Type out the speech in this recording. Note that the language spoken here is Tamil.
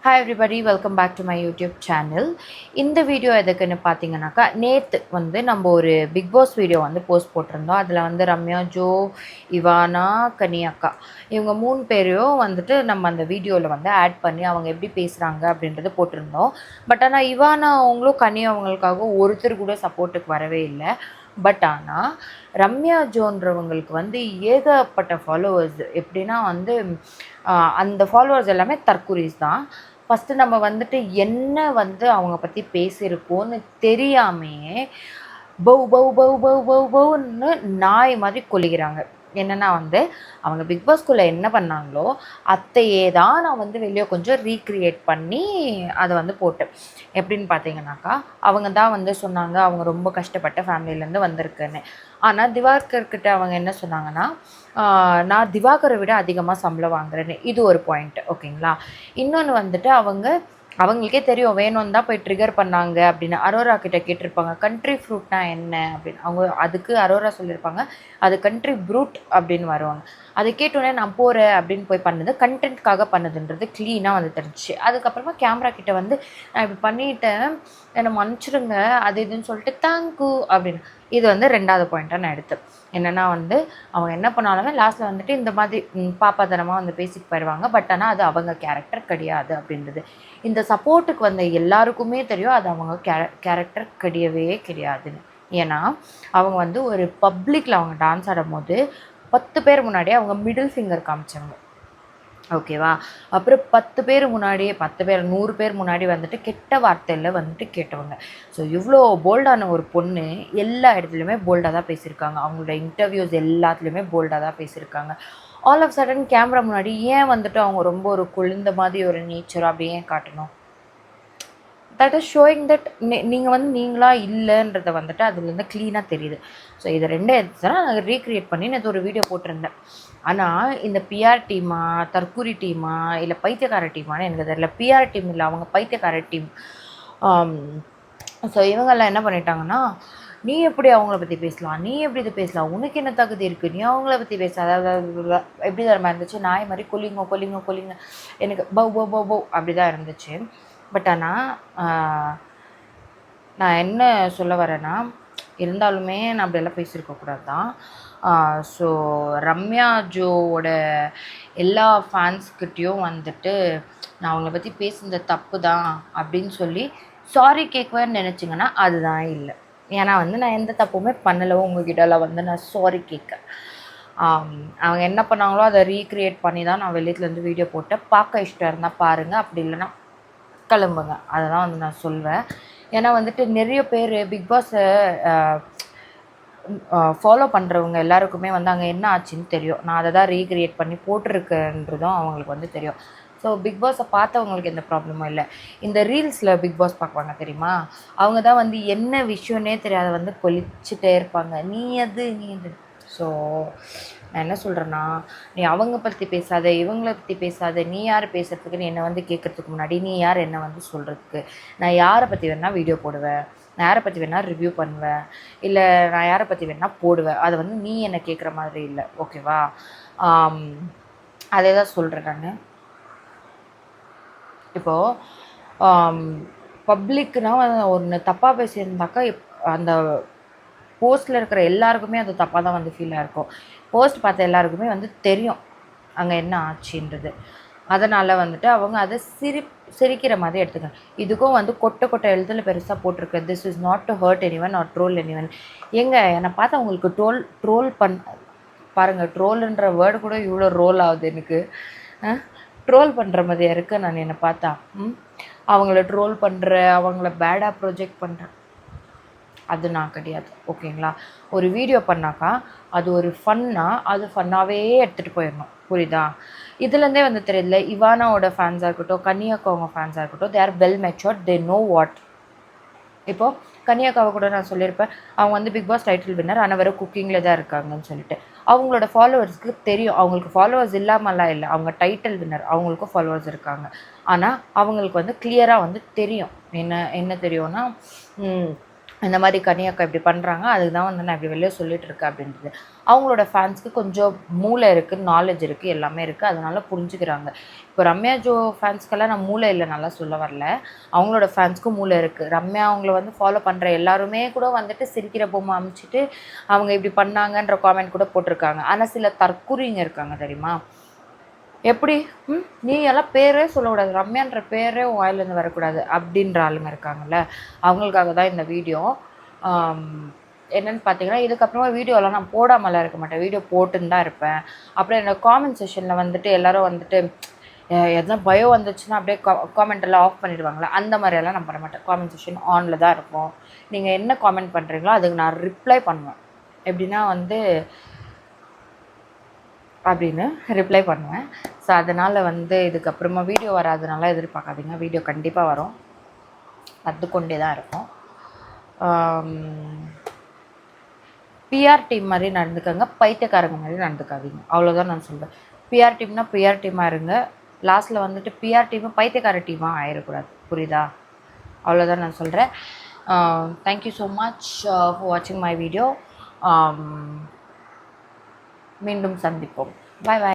Hi everybody, welcome back to my YouTube channel. இந்த வீடியோ எதுக்குன்னு பார்த்தீங்கன்னாக்கா, நேற்று வந்து நம்ம ஒரு பிக் பாஸ் வீடியோ வந்து போஸ்ட் போட்டிருந்தோம். அதில் வந்து ரம்யா, ஜோ, இவானா, கனியக்கா இவங்க 3 பேரையும் வந்துட்டு நம்ம அந்த வீடியோவில் வந்து ஆட் பண்ணி அவங்க எப்படி பேசுகிறாங்க அப்படின்றது போட்டிருந்தோம். பட் ஆனால் இவானா அவங்களும் கனி அவங்களுக்காக ஒருத்தர் கூட சப்போர்ட்டுக்கு வரவே இல்லை. பட் ஆனால் ரம்யா ஜோன்றவங்களுக்கு வந்து ஏகப்பட்ட ஃபாலோவர்ஸ். எப்படின்னா வந்து அந்த ஃபாலோவர்ஸ் எல்லாமே தற்குறிஸ் தான். ஃபஸ்ட்டு நம்ம வந்துட்டு என்ன வந்து அவங்க பற்றி பேசியிருக்கோன்னு தெரியாமையே பவ் பவ் பவ் பவ் பவ் பவ்ன்னு நாய் மாதிரி கொலிக்கிறாங்க. என்னென்னா வந்து அவங்க பிக் பாஸ்குள்ளே என்ன பண்ணாங்களோ அத்தையே தான் நான் வந்து வெளியே கொஞ்சம் ரீக்ரியேட் பண்ணி அதை வந்து போட்டேன். எப்படின்னு பார்த்தீங்கன்னாக்கா, அவங்க தான் வந்து சொன்னாங்க அவங்க ரொம்ப கஷ்டப்பட்ட ஃபேமிலியிலேருந்து வந்திருக்குன்னு. ஆனால் திவாகர்கிட்ட அவங்க என்ன சொன்னாங்கன்னா, நான் திவாகரை விட அதிகமாக சம்பளம் வாங்குறேன்னு. இது ஒரு பாயிண்ட், ஓகேங்களா. இன்னொன்று வந்துட்டு அவங்களுக்கே தெரியும் வேணும்னு தான் போய் ட்ரிகர் பண்ணாங்க அப்படின்னு. அரோரா கிட்ட கேட்டிருப்பாங்க கண்ட்ரி ஃப்ரூட்னா என்ன அப்படின்னு. அவங்க அதுக்கு அரோரா சொல்லியிருப்பாங்க அது கண்ட்ரி ப்ரூட் அப்படின்னு வருவாங்க. அதை கேட்டோன்னே நான் போகிறேன் அப்படின்னு போய் பண்ணது கண்டென்ட்காக பண்ணதுன்றது க்ளீனாக வந்து தெரிஞ்சிச்சு. அதுக்கப்புறமா கேமரா கிட்ட வந்து நான் இப்படி பண்ணிட்டேன், என்னை மன்னிச்சிடுங்க அது இதுன்னு சொல்லிட்டு தேங்க்யூ அப்படின்னு. இது வந்து 2வது பாயிண்ட்டாக நான் எடுத்தேன். என்னென்னா வந்து அவங்க என்ன பண்ணாலுமே லாஸ்ட்டில் வந்துட்டு இந்த மாதிரி பாப்பாத்தனமாக வந்து பேசிட்டு போயிடுவாங்க. பட் ஆனால் அது அவங்க கேரக்டர் கிடையாது அப்படின்றது இந்த சப்போர்ட்டுக்கு வந்த எல்லாருக்குமே தெரியும் அது அவங்க கேரக்டர் கிடையவே கிடையாதுன்னு. ஏன்னா அவங்க வந்து ஒரு பப்ளிக்கில் அவங்க டான்ஸ் ஆடும்போது 10 பேர் முன்னாடியே அவங்க மிடில் ஃபிங்கர் காமிச்சாங்க, ஓகேவா. அப்புறம் 10 பேர் முன்னாடியே 10 பேர் 100 பேர் முன்னாடி வந்துட்டு கெட்ட வார்த்தையில் வந்துட்டு கேட்டவங்க. ஸோ இவ்வளோ போல்டான ஒரு பொண்ணு எல்லா இடத்துலையுமே போல்டாக தான் பேசியிருக்காங்க. அவங்களோட இன்டர்வியூஸ் எல்லாத்துலேயுமே போல்டாக தான் பேசியிருக்காங்க. ஆல் ஆஃப் சடன் கேமரா முன்னாடி ஏன் வந்துட்டு அவங்க ரொம்ப ஒரு குளிர்ந்த மாதிரி ஒரு நேச்சர் அப்படி ஏன் காட்டணும்? தட் இஸ் ஷோயிங் தட் நீங்கள் வந்து நீங்களாக இல்லைன்றத வந்துட்டு அதுலேருந்து க்ளீனாக தெரியுது. ஸோ இது 2 எடுத்து தான் நான் ரீக்ரியேட் பண்ணி நான் ஒரு வீடியோ போட்டிருந்தேன். ஆனால் இந்த பிஆர் டீமா, தற்கூரி டீமா, இல்லை பைத்தியக்கார டீமான்னு எனக்கு தெரியல. பிஆர் டீம் இல்லை, அவங்க பைத்தியக்கார டீம். ஸோ இவங்கெல்லாம் என்ன பண்ணிட்டாங்கன்னா, நீ எப்படி அவங்கள பற்றி பேசலாம், நீ எப்படி இதை பேசலாம், உனக்கு என்ன தகுதி இருக்குது, நீ அவங்கள பற்றி பேச, அதாவது எப்படி தரமாக இருந்துச்சு, நாய் மாதிரி கொல்லிங்க கொல்லிங்க கொல்லிங்க, எனக்கு பவ் பவ் பவ் பவ் அப்படி தான் இருந்துச்சு. பட் ஆனால் நான் என்ன சொல்ல வரேன்னா, இருந்தாலுமே நான் அப்படியெல்லாம் பேசியிருக்கக்கூடாது தான். ஸோ ரம்யா ஜோவோட எல்லா ஃபேன்ஸ்கிட்டேயும் வந்துட்டு நான் அவங்கள பற்றி பேசுனது தப்பு தான் அப்படின்னு சொல்லி சாரி கேட்குவேன்னு நினச்சிங்கன்னா அதுதான் இல்லை. ஏன்னா வந்து நான் எந்த தப்புமே பண்ணலை. உங்ககிட்டலாம் வந்து நான் சாரி கேட்குறேன். அவங்க என்ன பண்ணாங்களோ அதை ரீக்ரியேட் பண்ணி தான் நான் வெளியத்துலேருந்து வீடியோ போட்டேன். பார்க்க இஷ்டம் இருந்தால் பாருங்கள், அப்படி இல்லைன்னா கிளம்புங்க. அதை தான் வந்து நான் சொல்வேன். ஏன்னா வந்துட்டு நிறைய பேர் பிக் பாஸை ஃபாலோ பண்ணுறவங்க எல்லாருக்குமே வந்து அங்கே என்ன ஆச்சுன்னு தெரியும். நான் அதை தான் ரீக்ரியேட் பண்ணி போட்டிருக்கேன்றதும் அவங்களுக்கு வந்து தெரியும். ஸோ பிக் பாஸை பார்த்தவங்களுக்கு எந்த ப்ராப்ளமும் இல்லை. இந்த ரீல்ஸில் பிக் பாஸ் பார்க்குவாங்க தெரியுமா, அவங்க தான் வந்து என்ன விஷயம்னே தெரியாத வந்து கொலிச்சிட்டே இருப்பாங்க, நீ அது நீ இது. ஸோ நான் என்ன சொல்கிறேன்னா, நீ அவங்க பற்றி பேசாத, இவங்கள பற்றி பேசாத, நீ யார் பேசுகிறதுக்கு, நீ என்னை வந்து கேட்குறதுக்கு முன்னாடி நீ யார் என்ன வந்து சொல்கிறதுக்கு. நான் யாரை பற்றி வேணால் வீடியோ போடுவேன், நான் யாரை பற்றி வேணால் ரிவ்யூ பண்ணுவேன், இல்லை நான் யாரை பற்றி வேணால் போடுவேன். அதை வந்து நீ என்னை கேட்குற மாதிரி இல்லை, ஓகேவா. அதே தான் சொல்கிறேன் நான். இப்போது பப்ளிக்னால் ஒன்று தப்பாக பேசியிருந்தாக்கா அந்த போஸ்ட்டில் இருக்கிற எல்லாருக்குமே அது தப்பாக தான் வந்து ஃபீல் ஆகிருக்கும். போஸ்ட் பார்த்த எல்லாருக்குமே வந்து தெரியும் அங்கே என்ன ஆச்சுன்றது. அதனால் வந்துட்டு அவங்க அதை சிரிக்கிற மாதிரி எடுத்துக்கணும். இதுக்கும் வந்து கொட்டை கொட்டை எழுத்துல பெருசாக போட்டிருக்கு, this is not to hurt anyone or troll anyone. என்னை பார்த்தா உங்களுக்கு ட்ரோல் பாருங்கள், ட்ரோலுன்ற வேர்டு கூட இவ்வளோ ரோல் ஆகுது எனக்கு. ட்ரோல் பண்ணுற மாதிரியா இருக்குது நான் என்னை பார்த்தா. அவங்கள ட்ரோல் பண்ணுற, அவங்கள பேடாக ப்ரொஜெக்ட் பண்ணுறேன், அது நான் கிடையாது, ஓகேங்களா. ஒரு வீடியோ பண்ணாக்கா அது ஒரு ஃபன்னாக அது ஃபன்னாகவே எடுத்துகிட்டு போயிடணும், புரியுதா. இதுலேருந்தே வந்து தெரியல, இவானாவோட ஃபேன்ஸாக இருக்கட்டும், கன்னியாக்காவங்க ஃபேன்ஸாக இருக்கட்டும், they are well matured, they know what. இப்போது கன்னியாக்காவை கூட நான் சொல்லியிருப்பேன், அவங்க வந்து பிக் பாஸ் டைட்டில் வின்னர், ஆனால் வேறு குக்கிங்கில் தான் இருக்காங்கன்னு சொல்லிட்டு. அவங்களோட ஃபாலோவர்ஸ்க்கு தெரியும், அவங்களுக்கு ஃபாலோவர்ஸ் இல்லாமலாம் இல்லை, அவங்க டைட்டில் வின்னர், அவங்களுக்கும் ஃபாலோவர்ஸ் இருக்காங்க. ஆனால் அவங்களுக்கு வந்து கிளியராக வந்து தெரியும், என்ன தெரியும்னா இந்த மாதிரி கனி அக்கா இப்படி பண்ணுறாங்க, அதுக்கு தான் வந்து நான் இப்படி வெளியே சொல்லிகிட்ருக்கேன் அப்படின்றது. அவங்களோட ஃபேன்ஸ்க்கு கொஞ்சம் மூளை இருக்குது, நாலேஜ் இருக்குது, எல்லாமே இருக்குது, அதனால் புரிஞ்சுக்கிறாங்க. இப்போ ரம்யா ஜோ ஃபேன்ஸ்க்கெல்லாம் நான் மூளை இல்லை நல்லா சொல்ல வரல, அவங்களோட ஃபேன்ஸ்க்கும் மூளை இருக்குது. ரம்யா அவங்கள வந்து ஃபாலோ பண்ணுற எல்லாருமே கூட வந்துட்டு சிரிக்கிற பொம்மை அமுச்சிட்டு அவங்க இப்படி பண்ணாங்கன்ற காமெண்ட் கூட போட்டிருக்காங்க. ஆனால் சில தற்குறிங்க இருக்காங்க தெரியுமா, எப்படி நீ எல்லாம் பேரே சொல்லக்கூடாது, ரம்யான்ற பேரே உன் வாயிலேருந்து வரக்கூடாது அப்படின்ற ஆளுங்க இருக்காங்கல்ல, அவங்களுக்காக தான் இந்த வீடியோ. என்னென்னு பார்த்தீங்கன்னா, இதுக்கப்புறமா வீடியோலாம் நான் போடாமலாம் இருக்க மாட்டேன், வீடியோ போட்டுன்னு தான் இருப்பேன். அப்புறம் என்னோடய காமெண்ட் செஷனில் வந்துட்டு எல்லோரும் வந்துட்டு எதனா பயம் வந்துச்சுன்னா அப்படியே காமெண்ட் எல்லாம் ஆஃப் பண்ணிடுவாங்களே, அந்த மாதிரியெல்லாம் நான் பண்ண மாட்டேன். காமெண்ட் செஷன் ஆனில் தான் இருக்கும். நீங்கள் என்ன காமெண்ட் பண்ணுறீங்களோ அதுக்கு நான் ரிப்ளை பண்ணுவேன். எப்படின்னா வந்து அப்படின்னு ரிப்ளை பண்ணுவேன். ஸோ அதனால் வந்து இதுக்கப்புறமா வீடியோ வராதனால எதிர்பார்க்காதீங்க, வீடியோ கண்டிப்பாக வரும், வந்து கொண்டே தான் இருக்கும். பிஆர் டீம் மாதிரி நடந்துக்கங்க, பைத்தியக்காரங்க மாதிரி நடந்துக்காதீங்க, அவ்வளோதான் நான் சொல்கிறேன். பிஆர் டீம்னா பிஆர் டீமாக இருங்க, லாஸ்ட்டில் வந்துட்டு பிஆர் டீமு பைத்தியக்கார டீமாக ஆயிடக்கூடாது, புரியுதா? அவ்வளோதான் நான் சொல்கிறேன். தேங்க்யூ ஸோ மச் ஃபார் வாட்சிங் மை வீடியோ. மீண்டும் சந்திப்போம். பாய் பாய்.